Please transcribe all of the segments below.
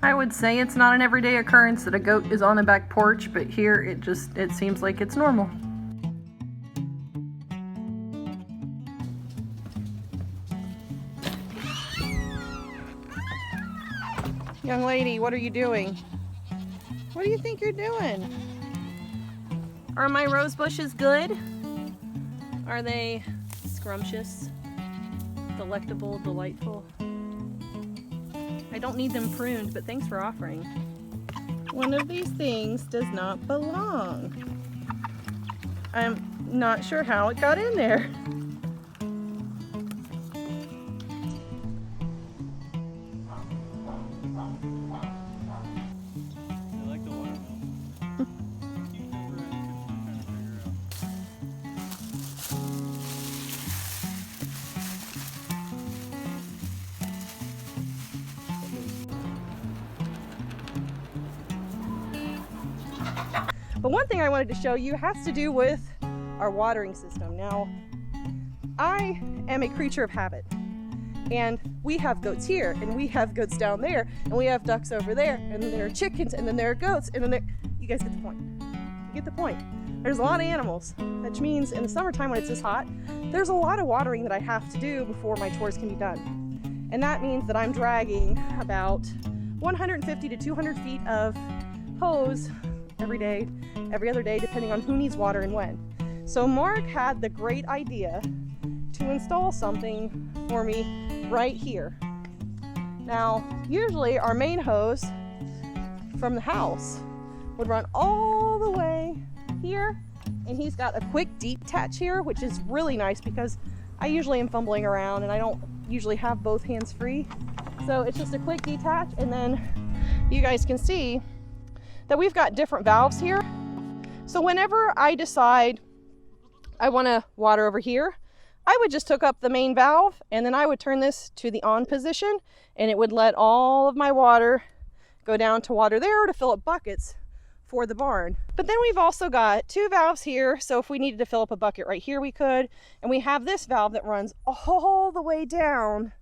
I would say it's not an everyday occurrence that a goat is on a back porch, but here it seems like it's normal. Young lady, what are you doing? What do you think you're doing? Are my rose bushes good? Are they scrumptious, delectable, delightful? I don't need them pruned, but thanks for offering. One of these things does not belong. I'm not sure how it got in there. But one thing I wanted to show you has to do with our watering system. Now, I am a creature of habit, and we have goats here, and we have goats down there, and we have ducks over there, and then there are chickens, and then there are goats, and then there... You guys get the point. You get the point. There's a lot of animals, which means in the summertime when it's this hot, there's a lot of watering that I have to do before my chores can be done. And that means that I'm dragging about 150 to 200 feet of hose every day, every other day, depending on who needs water and when. So Mark had the great idea to install something for me right here. Now, usually our main hose from the house would run all the way here, and he's got a quick detach here, which is really nice because I usually am fumbling around and I don't usually have both hands free. So it's just a quick detach, and then you guys can see that we've got different valves here. So whenever I decide I want to water over here, I would just hook up the main valve, and then I would turn this to the on position, and it would let all of my water go down to water there to fill up buckets for the barn. But then we've also got two valves here, so if we needed to fill up a bucket right here, we could. And we have this valve that runs all the way down,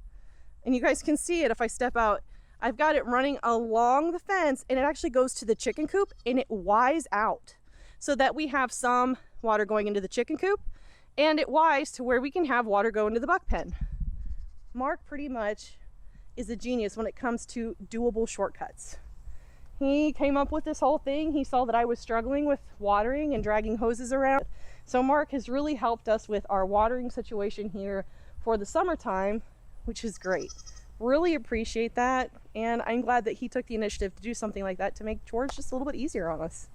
and you guys can see it if I step out. I've got it running along the fence, and it actually goes to the chicken coop, and it Y's out so that we have some water going into the chicken coop, and it Y's to where we can have water go into the buck pen. Mark pretty much is a genius when it comes to doable shortcuts. He came up with this whole thing. He saw that I was struggling with watering and dragging hoses around. So Mark has really helped us with our watering situation here for the summertime, which is great. Really appreciate that, and I'm glad that he took the initiative to do something like that to make chores just a little bit easier on us.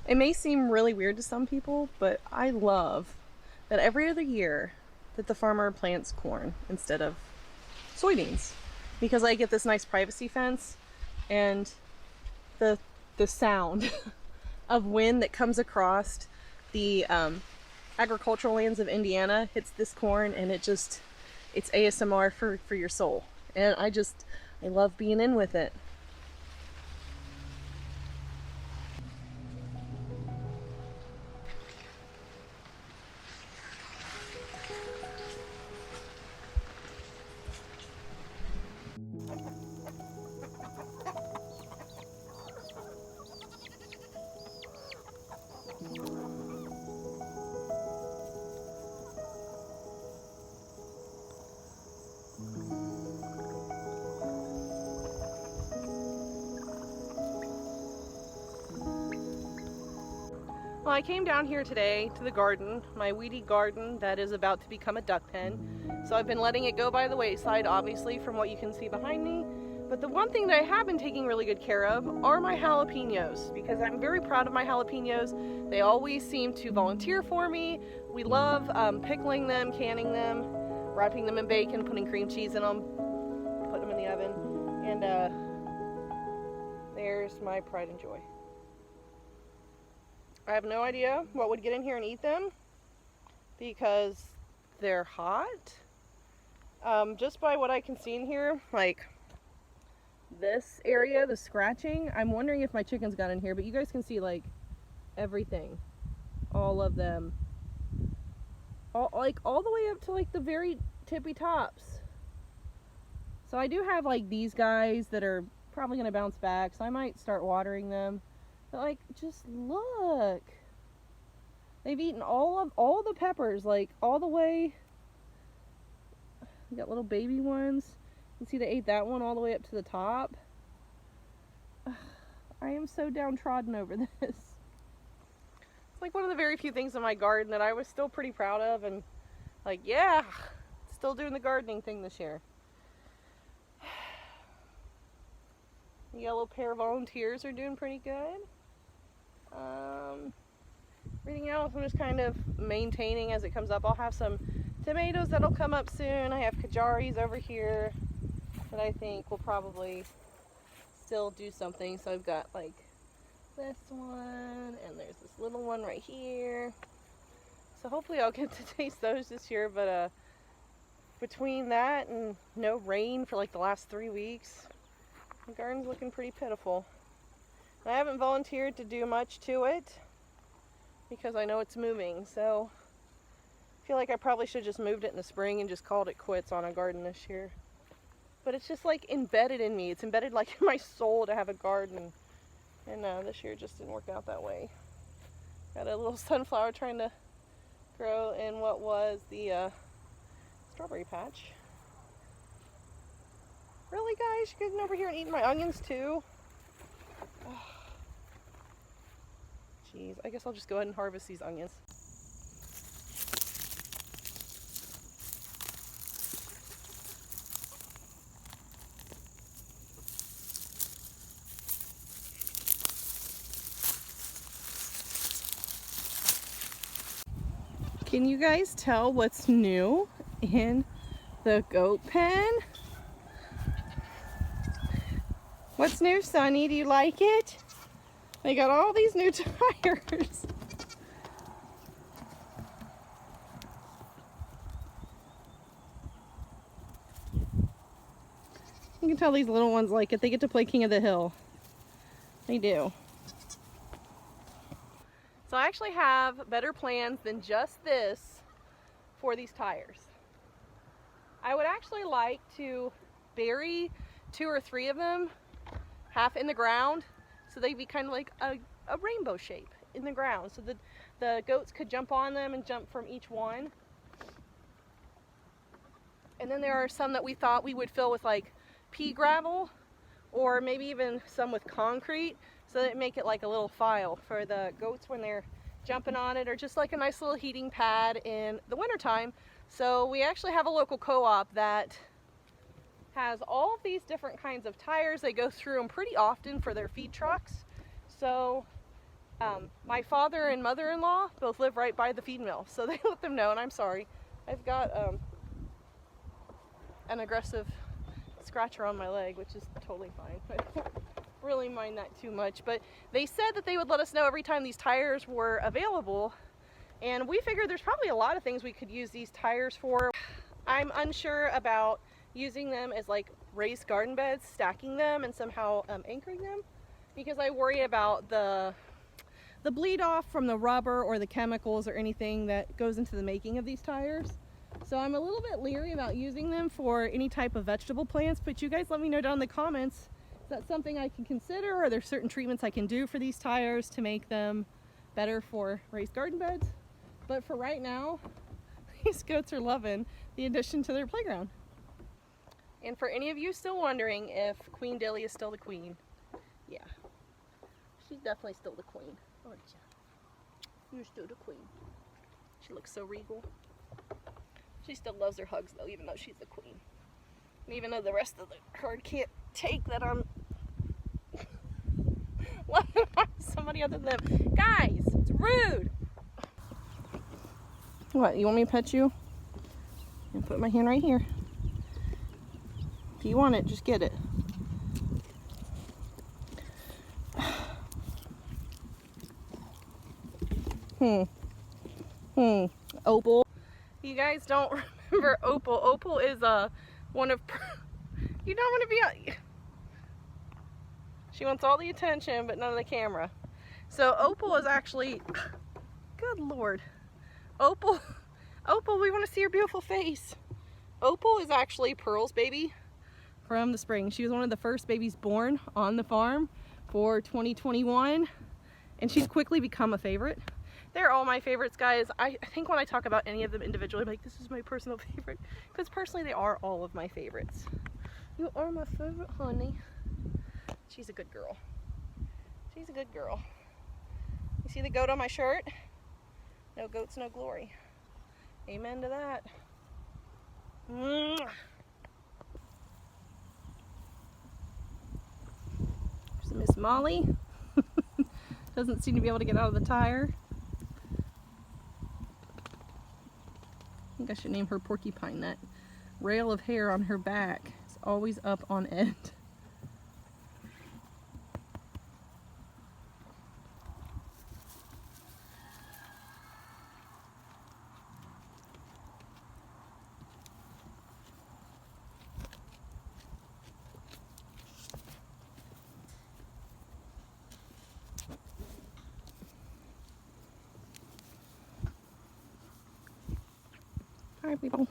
It may seem really weird to some people, but I love that every other year that the farmer plants corn instead of soybeans, because I get this nice privacy fence, and the sound of wind that comes across the agricultural lands of Indiana hits this corn, and it's ASMR for your soul. And I love being in with it. Well, I came down here today to the garden, my weedy garden that is about to become a duck pen. So I've been letting it go by the wayside, obviously, from what you can see behind me. But the one thing that I have been taking really good care of are my jalapenos, because I'm very proud of my jalapenos. They always seem to volunteer for me. We love pickling them, canning them, wrapping them in bacon, putting cream cheese in them, putting them in the oven. And there's my pride and joy. I have no idea what would get in here and eat them because they're hot. Just by what I can see in here, like this area, the scratching, I'm wondering if my chickens got in here, but you guys can see like everything, all of them, all the way up to like the very tippy tops. So I do have like these guys that are probably gonna bounce back, so I might start watering them. But like, just look, they've eaten all the peppers, like all the way. We got little baby ones. You can see they ate that one all the way up to the top. I am so downtrodden over this. It's like one of the very few things in my garden that I was still pretty proud of, and like, yeah, still doing the gardening thing this year. The yellow pear volunteers are doing pretty good. Everything else I'm just kind of maintaining as it comes up. I'll have some tomatoes that'll come up soon. I have kajaris over here that I think will probably still do something. So I've got like this one, and there's this little one right here. So hopefully I'll get to taste those this year, but between that and no rain for like the last 3 weeks, the garden's looking pretty pitiful. I haven't volunteered to do much to it because I know it's moving, so I feel like I probably should have just moved it in the spring and just called it quits on a garden this year. But it's just like embedded in me. It's embedded like in my soul to have a garden. And this year just didn't work out that way. Got a little sunflower trying to grow in what was the strawberry patch. Really, guys? You getting over here and eating my onions too? Jeez, I guess I'll just go ahead and harvest these onions. Can you guys tell what's new in the goat pen? What's new, Sonny? Do you like it? They got all these new tires. You can tell these little ones like it. They get to play King of the Hill. They do. So I actually have better plans than just this for these tires. I would actually like to bury 2 or 3 of them half in the ground, so they'd be kind of like a rainbow shape in the ground, so the goats could jump on them and jump from each one. And then there are some that we thought we would fill with like pea gravel, or maybe even some with concrete, so that make it like a little file for the goats when they're jumping on it, or just like a nice little heating pad in the wintertime. So we actually have a local co-op that has all of these different kinds of tires. They go through them pretty often for their feed trucks. So my father and mother-in-law both live right by the feed mill, so they let them know. And I'm sorry, I've got an aggressive scratcher on my leg, which is totally fine. I don't really mind that too much, but they said that they would let us know every time these tires were available, and we figured there's probably a lot of things we could use these tires for. I'm unsure about using them as like raised garden beds, stacking them and somehow anchoring them, because I worry about the bleed off from the rubber or the chemicals or anything that goes into the making of these tires. So I'm a little bit leery about using them for any type of vegetable plants, but you guys let me know down in the comments, is that something I can consider? Are there certain treatments I can do for these tires to make them better for raised garden beds? But for right now, these goats are loving the addition to their playground. And for any of you still wondering if Queen Dilly is still the queen, yeah, she's definitely still the queen, aren't you? You're still the queen. She looks so regal. She still loves her hugs though, even though she's the queen. And even though the rest of the herd can't take that I'm loving on somebody other than them. Guys, it's rude. What, you want me to pet you? I'll put my hand right here. If you want it, just get it. Opal. You guys don't remember Opal. Opal is one of... You don't want to be... She wants all the attention, but none of the camera. So Opal is actually, good Lord. Opal, we want to see her beautiful face. Opal is actually Pearl's baby from the spring. She was one of the first babies born on the farm for 2021, and she's quickly become a favorite. They're all my favorites, guys. I think when I talk about any of them individually, I'm like, this is my personal favorite, because personally they are all of my favorites. You are my favorite, honey. She's a good girl. She's a good girl. You see the goat on my shirt? No goats, no glory. Amen to that. Mwah. There's Miss Molly. Doesn't seem to be able to get out of the tire. I think I should name her Porcupine. That rail of hair on her back is always up on end. All right, people.